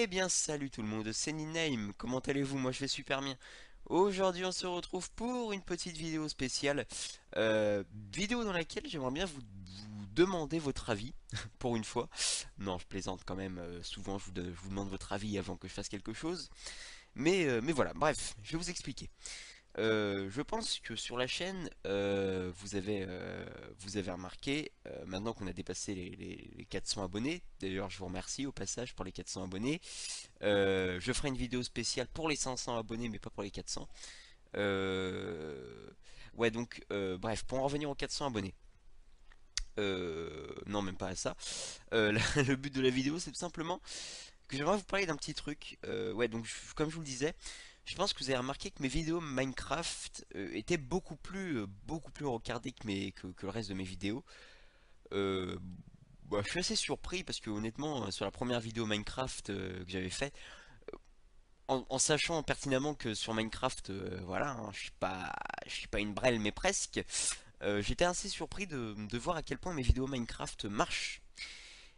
Eh bien salut tout le monde, c'est Niname, comment allez-vous? Moi je vais super bien. Aujourd'hui on se retrouve pour une petite vidéo spéciale, vidéo dans laquelle j'aimerais bien vous demander votre avis, pour une fois. Non, je plaisante quand même, souvent je vous demande votre avis avant que je fasse quelque chose. Mais voilà, bref, je vais vous expliquer. Je pense que sur la chaîne, vous avez remarqué, maintenant qu'on a dépassé les 400 abonnés, d'ailleurs je vous remercie au passage pour les 400 abonnés, je ferai une vidéo spéciale pour les 500 abonnés mais pas pour les 400. Ouais donc, bref, pour en revenir aux 400 abonnés, non même pas à ça, le but de la vidéo c'est tout simplement que j'aimerais vous parler d'un petit truc. Ouais, donc comme je vous le disais, je pense que vous avez remarqué que mes vidéos Minecraft étaient beaucoup plus regardées que le reste de mes vidéos. Euh, je suis assez surpris parce que honnêtement, sur la première vidéo Minecraft que j'avais faite, en sachant pertinemment que sur Minecraft, voilà, hein, je suis pas une brêle mais presque, j'étais assez surpris de voir à quel point mes vidéos Minecraft marchent.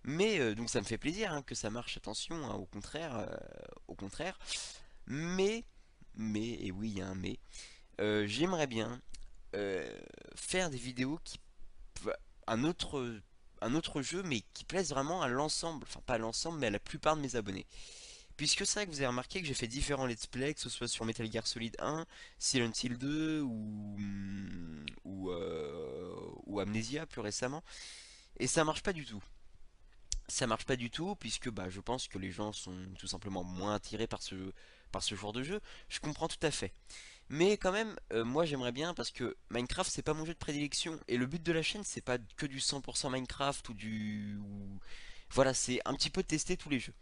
Mais donc ça me fait plaisir hein, que ça marche, attention, hein, au contraire. Mais, et oui, il y a un mais, j'aimerais bien euh, faire des vidéos un autre, un autre jeu, mais qui plaisent vraiment à l'ensemble, enfin pas à l'ensemble, mais à la plupart de mes abonnés. Puisque c'est vrai que vous avez remarqué que j'ai fait différents let's play, que ce soit sur Metal Gear Solid 1, Silent Hill 2 ou Amnesia plus récemment, et ça marche pas du tout. Ça marche pas du tout puisque bah, je pense que les gens sont tout simplement moins attirés par ce genre de jeu. Je comprends tout à fait. Mais quand même, moi j'aimerais bien parce que Minecraft c'est pas mon jeu de prédilection et le but de la chaîne c'est pas que du 100% Minecraft voilà, c'est un petit peu tester tous les jeux.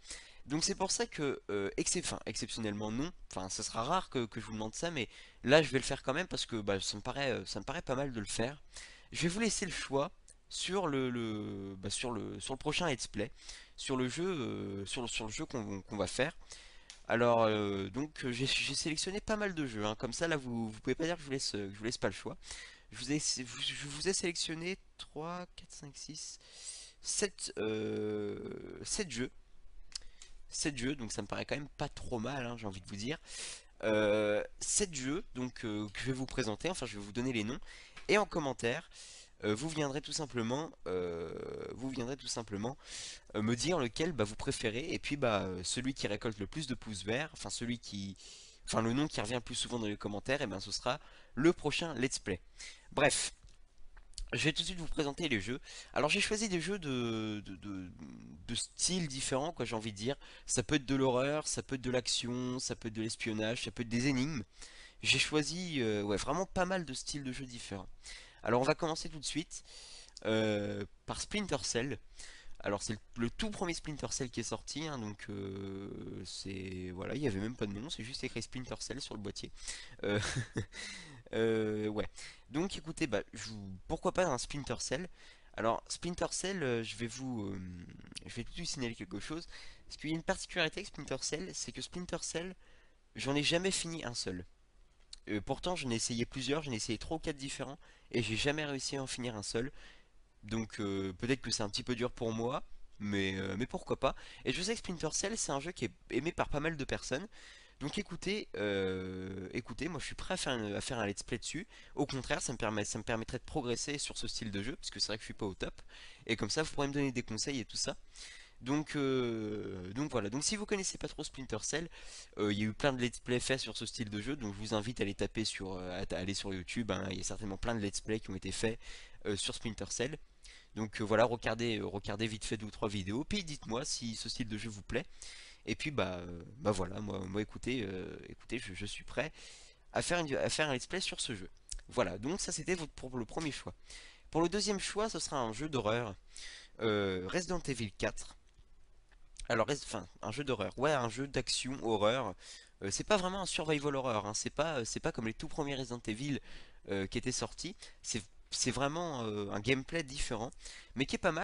Donc c'est pour ça que, exceptionnellement non, enfin ça sera rare que je vous demande ça, mais là je vais le faire quand même parce que bah, ça me paraît pas mal de le faire. Je vais vous laisser le choix sur sur le prochain let's play, sur le jeu, sur le jeu qu'on va faire. Alors j'ai sélectionné pas mal de jeux, hein. Comme ça là vous pouvez pas dire que je vous laisse pas le choix. Je vous ai sélectionné 3, 4, 5, 6, 7 7 jeux. 7 jeux, donc ça me paraît quand même pas trop mal, hein, j'ai envie de vous dire. 7 jeux donc que je vais vous présenter, enfin je vais vous donner les noms. Et en commentaire, vous viendrez tout simplement me dire lequel bah, vous préférez. Et puis bah, celui qui récolte le plus de pouces verts, enfin le nom qui revient le plus souvent dans les commentaires, et ben ce sera le prochain let's play. Bref, je vais tout de suite vous présenter les jeux. Alors j'ai choisi des jeux de styles différents, quoi, j'ai envie de dire. Ça peut être de l'horreur, ça peut être de l'action, ça peut être de l'espionnage, ça peut être des énigmes. J'ai choisi ouais, vraiment pas mal de styles de jeux différents. Alors on va commencer tout de suite par Splinter Cell. Alors c'est le tout premier Splinter Cell qui est sorti, hein, donc c'est voilà, il y avait même pas de nom, c'est juste écrit Splinter Cell sur le boîtier. Euh, ouais. Donc écoutez, pourquoi pas un Splinter Cell? Alors Splinter Cell, je vais tout de suite signaler quelque chose, parce qu'il y a une particularité avec Splinter Cell, c'est que Splinter Cell, j'en ai jamais fini un seul. Pourtant j'en ai essayé plusieurs, j'en ai essayé 3 ou 4 différents, et j'ai jamais réussi à en finir un seul. Donc peut-être que c'est un petit peu dur pour moi, mais pourquoi pas. Et je sais que Splinter Cell c'est un jeu qui est aimé par pas mal de personnes. Donc écoutez, moi je suis prêt à faire un let's play dessus. Au contraire, ça me permettrait de progresser sur ce style de jeu, parce que c'est vrai que je suis pas au top. Et comme ça, vous pourrez me donner des conseils et tout ça. Donc voilà, donc si vous connaissez pas trop Splinter Cell, il y a eu plein de let's play faits sur ce style de jeu, donc je vous invite à aller taper à aller sur YouTube, hein. Il y a certainement plein de let's play qui ont été faits sur Splinter Cell. Donc voilà, regardez vite fait deux ou trois vidéos, puis dites-moi si ce style de jeu vous plaît. Et puis bah voilà, moi écoutez, je suis prêt à faire un let's play sur ce jeu. Voilà, donc ça c'était pour le premier choix. Pour le deuxième choix, ce sera un jeu d'horreur, Resident Evil 4. Alors, enfin, un jeu d'horreur, ouais, un jeu d'action horreur. C'est pas vraiment un survival horror, hein. C'est pas comme les tout premiers Resident Evil qui étaient sortis. C'est vraiment un gameplay différent, mais qui est pas mal.